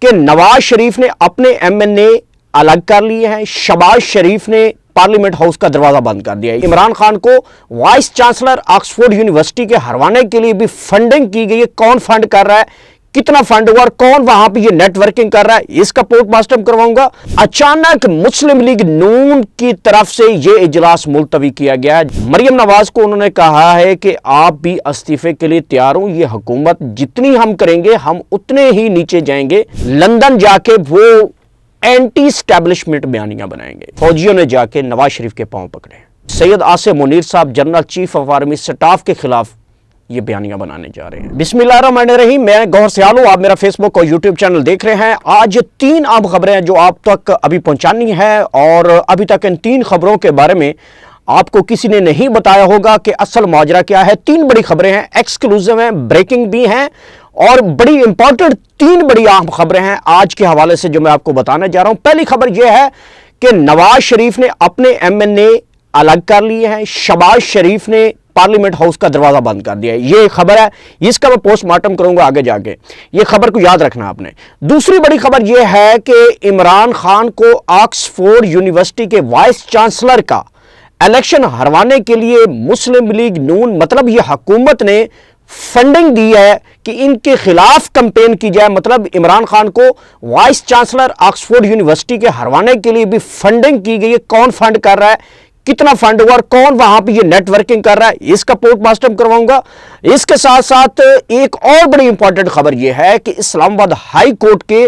کہ نواز شریف نے اپنے MNA الگ کر لیے ہیں، شہباز شریف نے پارلیمنٹ ہاؤس کا دروازہ بند کر دیا ہے، عمران خان کو وائس چانسلر آکسفورڈ یونیورسٹی کے ہروانے کے لیے بھی فنڈنگ کی گئی ہے۔ کون فنڈ کر رہا ہے، کتنا فنڈ ہوا اور کون وہاں پہ یہ نیٹ ورکنگ کر رہا ہے، اس کا پوسٹ ماسٹر کرواؤں گا۔ اچانک مسلم لیگ نون کی طرف سے یہ اجلاس ملتوی کیا گیا ہے۔ مریم نواز کو انہوں نے کہا ہے کہ آپ بھی استعفے کے لیے تیار ہوں، یہ حکومت جتنی ہم کریں گے ہم اتنے ہی نیچے جائیں گے۔ لندن جا کے وہ اینٹی اسٹیبلشمنٹ بیانیاں بنائیں گے۔ فوجیوں نے جا کے نواز شریف کے پاؤں پکڑے۔ سید آصف منیر صاحب general chief of army staff کے خلاف یہ بیانیاں بنانے جا رہے ہیں۔ بسم اللہ الرحمن الرحیم، میں گوہر سیال ہوں، آپ میرا فیس بک اور یوٹیوب چینل دیکھ رہے ہیں۔ آج 3 اہم خبریں ہیں جو آپ تک ابھی پہنچانی ہے، اور ابھی تک ان 3 خبروں کے بارے میں آپ کو کسی نے نہیں بتایا ہوگا کہ اصل ماجرا کیا ہے۔ 3 بڑی خبریں ہیں، ایکسکلوزیو ہیں، بریکنگ بھی ہیں، اور بڑی امپورٹنٹ 3 بڑی اہم خبریں ہیں آج کے حوالے سے جو میں آپ کو بتانے جا رہا ہوں۔ پہلی خبر یہ ہے کہ نواز شریف نے اپنے MNA الگ کر لیے ہیں، شہباز شریف نے پارلیمنٹ ہاؤس کا دروازہ بند کر دیا ہے۔ یہ خبر ہے، اس کا میں پوسٹ مارٹم کروں گا آگے جا کے، یہ خبر کو یاد رکھنا آپ نے۔ دوسری بڑی خبر یہ ہے کہ عمران خان کو آکسفورڈ یونیورسٹی کے وائس چانسلر کا الیکشن ہروانے کے لیے مسلم لیگ نون مطلب یہ حکومت نے فنڈنگ دی ہے کہ ان کے خلاف کمپین کی جائے۔ مطلب عمران خان کو وائس چانسلر آکسفورڈ یونیورسٹی کے ہروانے کے لیے بھی فنڈنگ کی گئی ہے۔ کون فنڈ کر رہا ہے، کتنا فنڈ ہوا اور کون وہاں پہ یہ نیٹ ورکنگ کر رہا ہے، اس کا پوسٹ ماسٹر کرواؤں گا۔ اس کے ساتھ ساتھ ایک اور بڑی امپورٹنٹ خبر یہ ہے کہ اسلام آباد ہائی کورٹ کے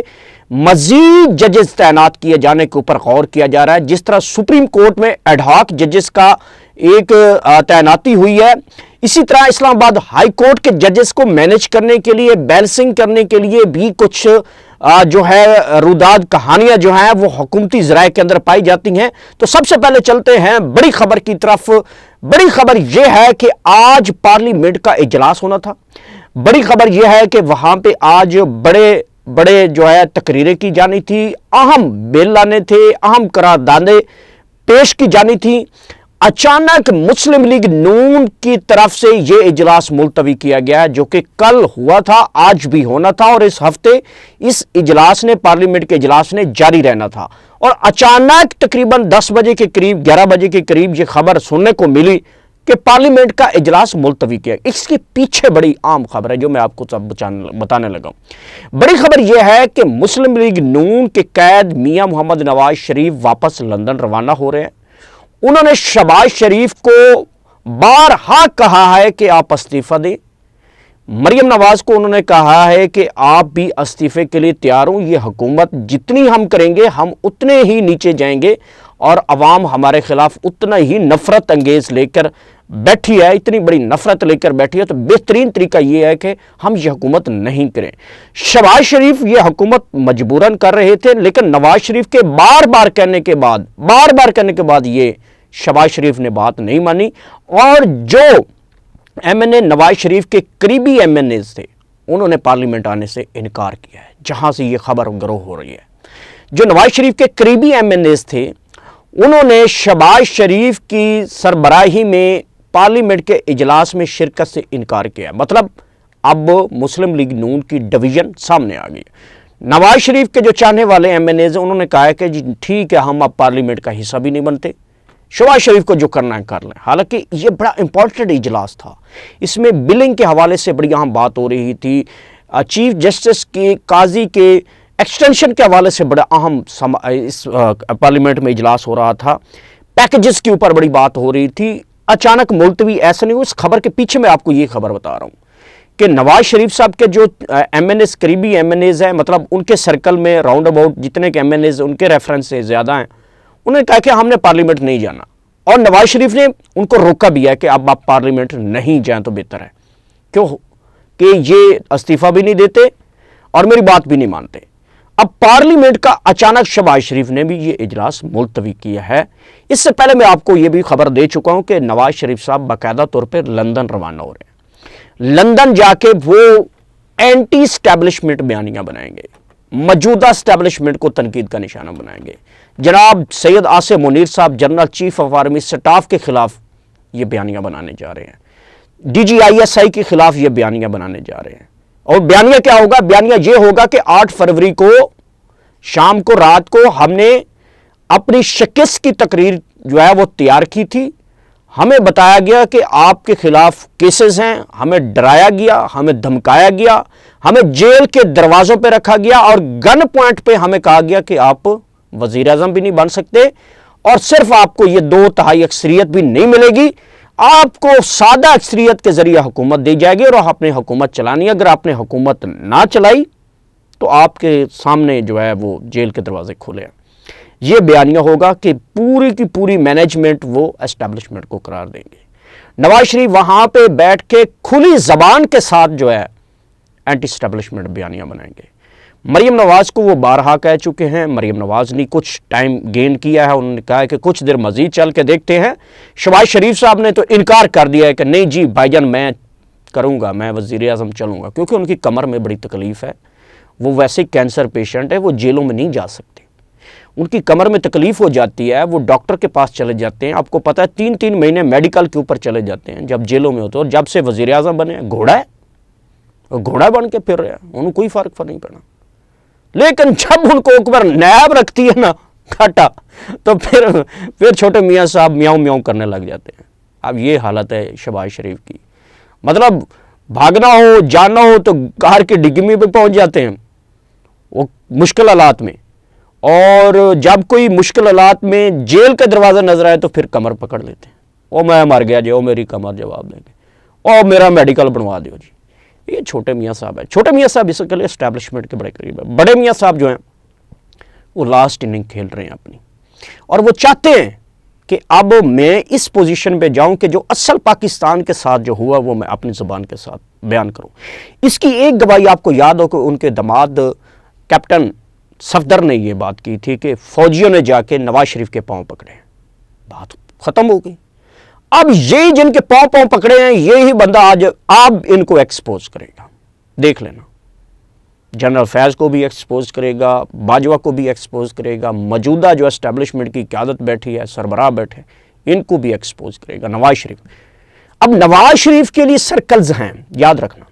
مزید ججز تعینات کیے جانے کے اوپر غور کیا جا رہا ہے۔ جس طرح سپریم کورٹ میں ایڈ ہاک ججز کا ایک تعیناتی ہوئی ہے، اسی طرح اسلام آباد ہائی کورٹ کے ججز کو مینج کرنے کے لیے، بیلنسنگ کرنے کے لیے بھی کچھ جو ہے روداد کہانیاں جو ہیں وہ حکومتی ذرائع کے اندر پائی جاتی ہیں۔ تو سب سے پہلے چلتے ہیں بڑی خبر کی طرف۔ بڑی خبر یہ ہے کہ آج پارلیمنٹ کا اجلاس ہونا تھا۔ بڑی خبر یہ ہے کہ وہاں پہ آج بڑے جو ہے تقریریں کی جانی تھی، اہم بل لانے تھے، اہم قراردادیں پیش کی جانی تھی۔ اچانک مسلم لیگ نون کی طرف سے یہ اجلاس ملتوی کیا گیا جو کہ کل ہوا تھا، آج بھی ہونا تھا، اور اس ہفتے اس اجلاس نے پارلیمنٹ کے اجلاس نے جاری رہنا تھا۔ اور اچانک تقریباً 10 بجے کے قریب، 11 بجے کے قریب یہ خبر سننے کو ملی کہ پارلیمنٹ کا اجلاس ملتوی کیا۔ اس کے پیچھے بڑی عام خبر ہے جو میں آپ کو بتانے لگا ہوں۔ بڑی خبر یہ ہے کہ مسلم لیگ نون کے قید میاں محمد نواز شریف واپس لندن روانہ ہو رہے ہیں۔ انہوں نے شہباز شریف کو بارہا کہا ہے کہ آپ استعفیٰ دیں۔ مریم نواز کو انہوں نے کہا ہے کہ آپ بھی استعفے کے لیے تیار ہوں، یہ حکومت جتنی ہم کریں گے ہم اتنے ہی نیچے جائیں گے، اور عوام ہمارے خلاف اتنا ہی نفرت انگیز لے کر بیٹھی ہے، اتنی بڑی نفرت لے کر بیٹھی ہے، تو بہترین طریقہ یہ ہے کہ ہم یہ حکومت نہیں کریں۔ شہباز شریف یہ حکومت مجبوراً کر رہے تھے، لیکن نواز شریف کے بار بار کہنے کے بعد یہ شہباز شریف نے بات نہیں مانی، اور جو MNA نواز شریف کے قریبی MNAs تھے انہوں نے پارلیمنٹ آنے سے انکار کیا ہے، جہاں سے یہ خبر گرو ہو رہی ہے۔ جو نواز شریف کے قریبی MNAs تھے انہوں نے شہباز شریف کی سربراہی میں پارلیمنٹ کے اجلاس میں شرکت سے انکار کیا ہے۔ مطلب اب مسلم لیگ نون کی ڈویژن سامنے آ گئی۔ نواز شریف کے جو چاہنے والے MNAs انہوں نے کہا ہے کہ جی ٹھیک ہے، ہم اب پارلیمنٹ کا حصہ بھی نہیں بنتے، شہباز شریف کو جو کرنا ہے کر لیں۔ حالانکہ یہ بڑا امپورٹنٹ اجلاس تھا، اس میں بلنگ کے حوالے سے بڑی اہم بات ہو رہی تھی، چیف جسٹس کے قاضی کے ایکسٹینشن کے حوالے سے بڑا اہم اس پارلیمنٹ میں اجلاس ہو رہا تھا، پیکجز کے اوپر بڑی بات ہو رہی تھی۔ اچانک ملتوی ایسا نہیں ہو۔ اس خبر کے پیچھے میں آپ کو یہ خبر بتا رہا ہوں کہ نواز شریف صاحب کے جو MNAs قریبی MNAs ہیں، مطلب ان کے سرکل میں راؤنڈ اباؤٹ جتنے کے MNAs ان کے ریفرنس سے زیادہ ہیں، انہوں نے کہا کہ ہم نے پارلیمنٹ نہیں جانا، اور نواز شریف نے ان کو روکا بھی ہے کہ اب آپ پارلیمنٹ نہیں جائیں تو بہتر ہے، کیوں کہ یہ استعفیٰ بھی نہیں دیتے اور میری بات بھی نہیں مانتے۔ اب پارلیمنٹ کا اچانک شہباز شریف نے بھی یہ اجلاس ملتوی کیا ہے۔ اس سے پہلے میں آپ کو یہ بھی خبر دے چکا ہوں کہ نواز شریف صاحب باقاعدہ طور پہ لندن روانہ ہو رہے ہیں۔ لندن جا کے وہ اینٹی اسٹیبلشمنٹ بیانیاں بنائیں گے، موجودہ اسٹیبلشمنٹ کو تنقید کا نشانہ بنائیں گے۔ جناب سید آصف منیر صاحب general chief of army staff کے خلاف یہ بیانیاں بنانے جا رہے ہیں، DGISI کے خلاف یہ بیانیاں بنانے جا رہے ہیں۔ اور بیانیہ کیا ہوگا؟ بیانیہ یہ ہوگا کہ 8 فروری کو شام کو رات کو ہم نے اپنی شکست کی تقریر جو ہے وہ تیار کی تھی، ہمیں بتایا گیا کہ آپ کے خلاف کیسز ہیں، ہمیں ڈرایا گیا، ہمیں دھمکایا گیا، ہمیں جیل کے دروازوں پہ رکھا گیا اور گن پوائنٹ پہ ہمیں کہا گیا کہ آپ وزیر اعظم بھی نہیں بن سکتے اور صرف آپ کو یہ 2/3 اکثریت بھی نہیں ملے گی، آپ کو سادہ اکثریت کے ذریعے حکومت دی جائے گی اور آپ نے حکومت چلانی ہے، اگر آپ نے حکومت نہ چلائی تو آپ کے سامنے جو ہے وہ جیل کے دروازے کھلے ہیں۔ یہ بیانیہ ہوگا کہ پوری کی پوری مینجمنٹ وہ اسٹیبلشمنٹ کو قرار دیں گے۔ نواز شریف وہاں پہ بیٹھ کے کھلی زبان کے ساتھ جو ہے اینٹی اسٹیبلشمنٹ بیانیہ بنائیں گے۔ مریم نواز کو وہ بارہا کہہ چکے ہیں، مریم نواز نے کچھ ٹائم گین کیا ہے، انہوں نے کہا ہے کہ کچھ دیر مزید چل کے دیکھتے ہیں۔ شہباز شریف صاحب نے تو انکار کر دیا ہے کہ نہیں جی بھائی جان میں کروں گا، میں وزیر اعظم چلوں گا، کیونکہ ان کی کمر میں بڑی تکلیف ہے، وہ ویسے کینسر پیشنٹ ہے، وہ جیلوں میں نہیں جا سکتے، ان کی کمر میں تکلیف ہو جاتی ہے، وہ ڈاکٹر کے پاس چلے جاتے ہیں، آپ کو پتہ ہے 3 مہینے میڈیکل کے اوپر چلے جاتے ہیں جب جیلوں میں ہوتے ہیں، اور جب سے وزیر اعظم بنے گھوڑا ہے، اور گھوڑا بن کے پھر رہے ہیں، انہوں کوئی فرق نہیں پڑا، لیکن جب ان کو اوپر نیاب رکھتی ہے نا کھاٹا تو پھر چھوٹے میاں صاحب میاؤں میاؤں کرنے لگ جاتے ہیں۔ اب یہ حالت ہے شہباز شریف کی، مطلب بھاگنا ہو جانا ہو تو کار کی ڈگی میں بھی پہنچ جاتے ہیں وہ مشکل حالات میں، اور جب کوئی مشکل حالات میں جیل کا دروازہ نظر آئے تو پھر کمر پکڑ لیتے ہیں، او میں مر گیا جی، او میری کمر جواب دیں گے، او میرا میڈیکل بنوا دیو جی۔ یہ چھوٹے میاں صاحب ہے، چھوٹے میاں صاحب اس کے لیے اسٹیبلشمنٹ کے بڑے قریب ہے۔ بڑے میاں صاحب جو ہیں وہ لاسٹ اننگ کھیل رہے ہیں اپنی، اور وہ چاہتے ہیں کہ اب میں اس پوزیشن پہ جاؤں کہ جو اصل پاکستان کے ساتھ جو ہوا وہ میں اپنی زبان کے ساتھ بیان کروں۔ اس کی ایک گواہی آپ کو یاد ہو کہ ان کے داماد کیپٹن صفدر نے یہ بات کی تھی کہ فوجیوں نے جا کے نواز شریف کے پاؤں پکڑے ہیں، بات ختم ہو گئی۔ اب یہی جن کے پاؤں پکڑے ہیں یہی بندہ آج آپ ان کو ایکسپوز کرے گا، دیکھ لینا، جنرل فیض کو بھی ایکسپوز کرے گا، باجوہ کو بھی ایکسپوز کرے گا، موجودہ جو اسٹیبلشمنٹ کی قیادت بیٹھی ہے، سربراہ بیٹھے، ان کو بھی ایکسپوز کرے گا نواز شریف۔ اب نواز شریف کے لیے سرکلز ہیں، یاد رکھنا،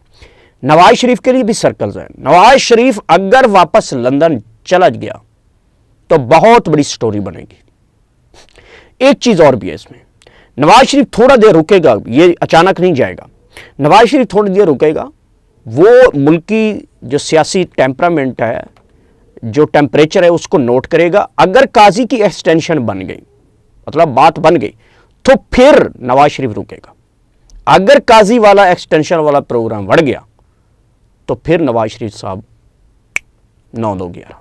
نواز شریف کے لیے بھی سرکلز ہیں۔ نواز شریف اگر واپس لندن چلا گیا تو بہت بڑی سٹوری بنے گی۔ ایک چیز اور بھی ہے اس میں، نواز شریف تھوڑا دیر رکے گا، یہ اچانک نہیں جائے گا، نواز شریف تھوڑی دیر رکے گا، وہ ملکی جو سیاسی ٹیمپرامنٹ ہے، جو ٹیمپریچر ہے اس کو نوٹ کرے گا۔ اگر قاضی کی ایکسٹینشن بن گئی، مطلب بات بن گئی، تو پھر نواز شریف رکے گا۔ اگر قاضی والا ایکسٹینشن والا پروگرام بڑھ گیا تو پھر نواز شریف صاحب 9-2-11،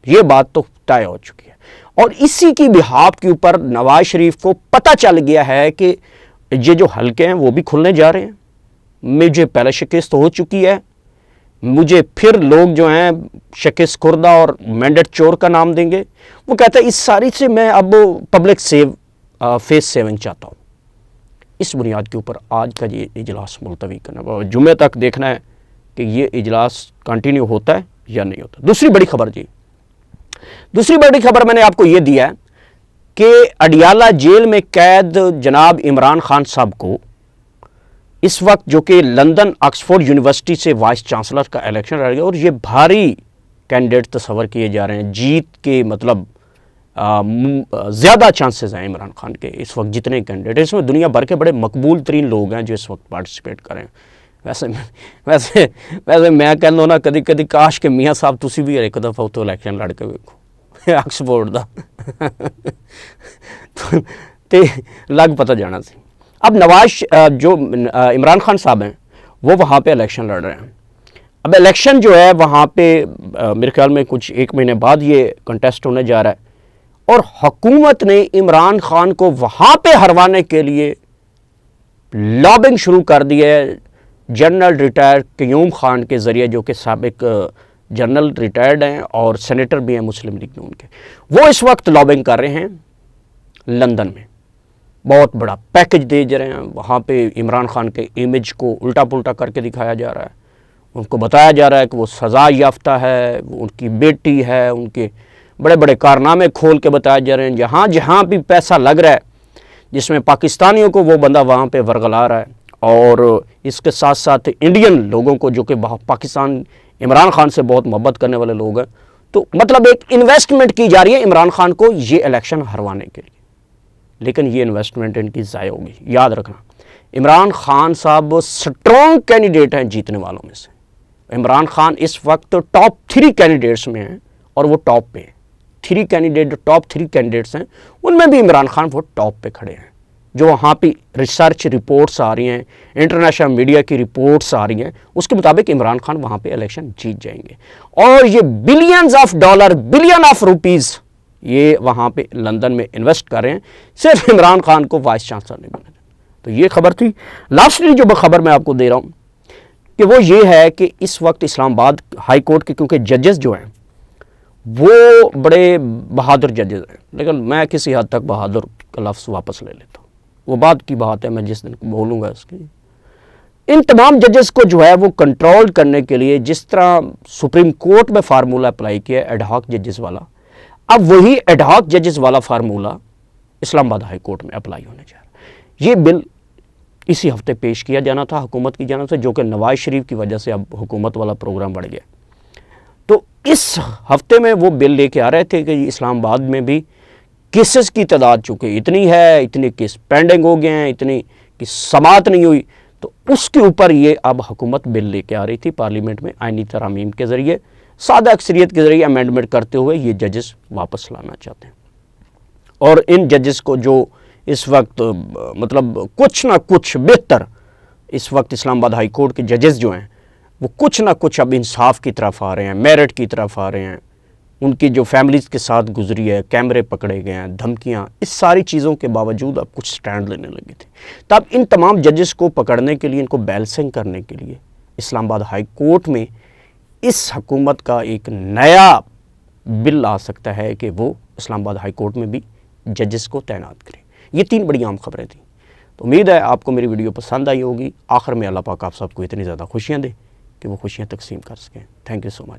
یہ بات تو طے ہو چکی ہے۔ اور اسی کی بحاف کے اوپر نواز شریف کو پتہ چل گیا ہے کہ یہ جو حلقے ہیں وہ بھی کھلنے جا رہے ہیں، مجھے پہلے شکست ہو چکی ہے، مجھے پھر لوگ جو ہیں شکست خوردہ اور مینڈیٹ چور کا نام دیں گے۔ وہ کہتا ہے اس ساری سے میں اب پبلک فیس سیونگ چاہتا ہوں۔ اس بنیاد کے اوپر آج کا یہ اجلاس ملتوی کرنا، جمعہ تک دیکھنا ہے کہ یہ اجلاس کنٹینیو ہوتا ہے یا نہیں ہوتا۔ دوسری بڑی خبر میں نے آپ کو یہ دیا ہے کہ اڈیالہ جیل میں قید جناب عمران خان صاحب کو اس وقت جو کہ لندن آکسفورڈ یونیورسٹی سے وائس چانسلر کا الیکشن لڑ گیا، اور یہ بھاری کینڈیڈیٹ تصور کیے جا رہے ہیں، جیت کے مطلب زیادہ چانسز ہیں عمران خان کے اس وقت جتنے کینڈیڈیٹ، اس میں دنیا بھر کے بڑے مقبول ترین لوگ ہیں جو اس وقت پارٹیسپیٹ کریں۔ ویسے میں کہہ لوں نا کدی کدی کاش کہ میاں صاحب تسی بھی ایک دفعہ تو الیکشن لڑ کے ویکھو آکسفورڈ دا تے لگ پتہ جانا سی۔ اب جو عمران خان صاحب ہیں وہ وہاں پہ الیکشن لڑ رہے ہیں۔ اب الیکشن جو ہے وہاں پہ میرے خیال میں کچھ 1 مہینے بعد یہ کنٹیسٹ ہونے جا رہا ہے، اور حکومت نے عمران خان کو وہاں پہ ہروانے کے لیے لابنگ شروع کر دی ہے جنرل ریٹائر قیوم خان کے ذریعے، جو کہ سابق جنرل ریٹائرڈ ہیں اور سینیٹر بھی ہیں مسلم لیگ نون کے۔ وہ اس وقت لابنگ کر رہے ہیں لندن میں، بہت بڑا پیکج دے رہے ہیں، وہاں پہ عمران خان کے امیج کو الٹا پلٹا کر کے دکھایا جا رہا ہے، ان کو بتایا جا رہا ہے کہ وہ سزا یافتہ ہے، وہ ان کی بیٹی ہے، ان کے بڑے بڑے کارنامے کھول کے بتائے جا رہے ہیں، جہاں بھی پیسہ لگ رہا ہے جس میں پاکستانیوں کو وہ بندہ وہاں پہ ورگلا رہا ہے، اور اس کے ساتھ ساتھ انڈین لوگوں کو جو کہ پاکستان عمران خان سے بہت محبت کرنے والے لوگ ہیں، تو مطلب ایک انویسٹمنٹ کی جا رہی ہے عمران خان کو یہ الیکشن ہروانے کے لیے، لیکن یہ انویسٹمنٹ ان کی ضائع ہوگی۔ یاد رکھنا عمران خان صاحب سٹرونگ کینڈیڈیٹ ہیں جیتنے والوں میں سے۔ عمران خان اس وقت ٹاپ 3 کینڈیڈیٹس میں ہیں اور وہ ٹاپ پہ ہیں۔ ٹاپ 3 کینڈیڈیٹس ہیں، ان میں بھی عمران خان وہ ٹاپ پہ کھڑے ہیں۔ جو وہاں پہ ریسرچ رپورٹس آ رہی ہیں، انٹرنیشنل میڈیا کی رپورٹس آ رہی ہیں، اس کے مطابق عمران خان وہاں پہ الیکشن جیت جائیں گے، اور یہ billions of dollar, billion of rupees یہ وہاں پہ لندن میں انویسٹ کر رہے ہیں صرف عمران خان کو وائس چانسلر نہیں بنانا۔ تو یہ خبر تھی۔ لاسٹلی جو خبر میں آپ کو دے رہا ہوں کہ وہ یہ ہے کہ اس وقت اسلام آباد ہائی کورٹ کے کیونکہ ججز جو ہیں وہ بڑے بہادر ججز ہیں، لیکن میں کسی حد تک بہادر کا لفظ واپس لے لیتا ہوں، وہ بعد کی بات ہے، میں جس دن بولوں گا اس کی۔ ان تمام ججز کو جو ہے وہ کنٹرول کرنے کے لیے جس طرح سپریم کورٹ میں فارمولہ اپلائی کیا ہے ایڈ ہاک ججز والا، اب وہی ایڈ ہاک ججز والا فارمولہ اسلام آباد ہائی کورٹ میں اپلائی ہونے جا رہا ہے۔ یہ بل اسی ہفتے پیش کیا جانا تھا حکومت کی جانب سے، جو کہ نواز شریف کی وجہ سے اب حکومت والا پروگرام بڑھ گیا۔ تو اس ہفتے میں وہ بل لے کے آ رہے تھے کہ اسلام آباد میں بھی کیسز کی تعداد چونکہ اتنی ہے، اتنے کیس پینڈنگ ہو گئے ہیں، اتنی کی سماعت نہیں ہوئی، تو اس کے اوپر یہ اب حکومت بل لے کے آ رہی تھی پارلیمنٹ میں آئینی ترامیم کے ذریعے، سادہ اکثریت کے ذریعے امینڈمنٹ کرتے ہوئے یہ ججز واپس لانا چاہتے ہیں۔ اور ان ججز کو جو اس وقت مطلب کچھ نہ کچھ بہتر، اس وقت اسلام آباد ہائی کورٹ کے ججز جو ہیں وہ کچھ نہ کچھ اب انصاف کی طرف آ رہے ہیں، میرٹ کی طرف آ رہے ہیں، ان کی جو فیملیز کے ساتھ گزری ہے، کیمرے پکڑے گئے ہیں، دھمکیاں، اس ساری چیزوں کے باوجود اب کچھ سٹینڈ لینے لگے تھے۔ تو اب ان تمام ججز کو پکڑنے کے لیے، ان کو بیلنسنگ کرنے کے لیے اسلام آباد ہائی کورٹ میں اس حکومت کا ایک نیا بل آ سکتا ہے کہ وہ اسلام آباد ہائی کورٹ میں بھی ججز کو تعینات کریں۔ یہ 3 بڑی عام خبریں تھیں۔ تو امید ہے آپ کو میری ویڈیو پسند آئی ہوگی۔ آخر میں اللہ پاک آپ سب کو اتنی زیادہ خوشیاں دے کہ وہ خوشیاں تقسیم کر سکیں۔ Thank you so much.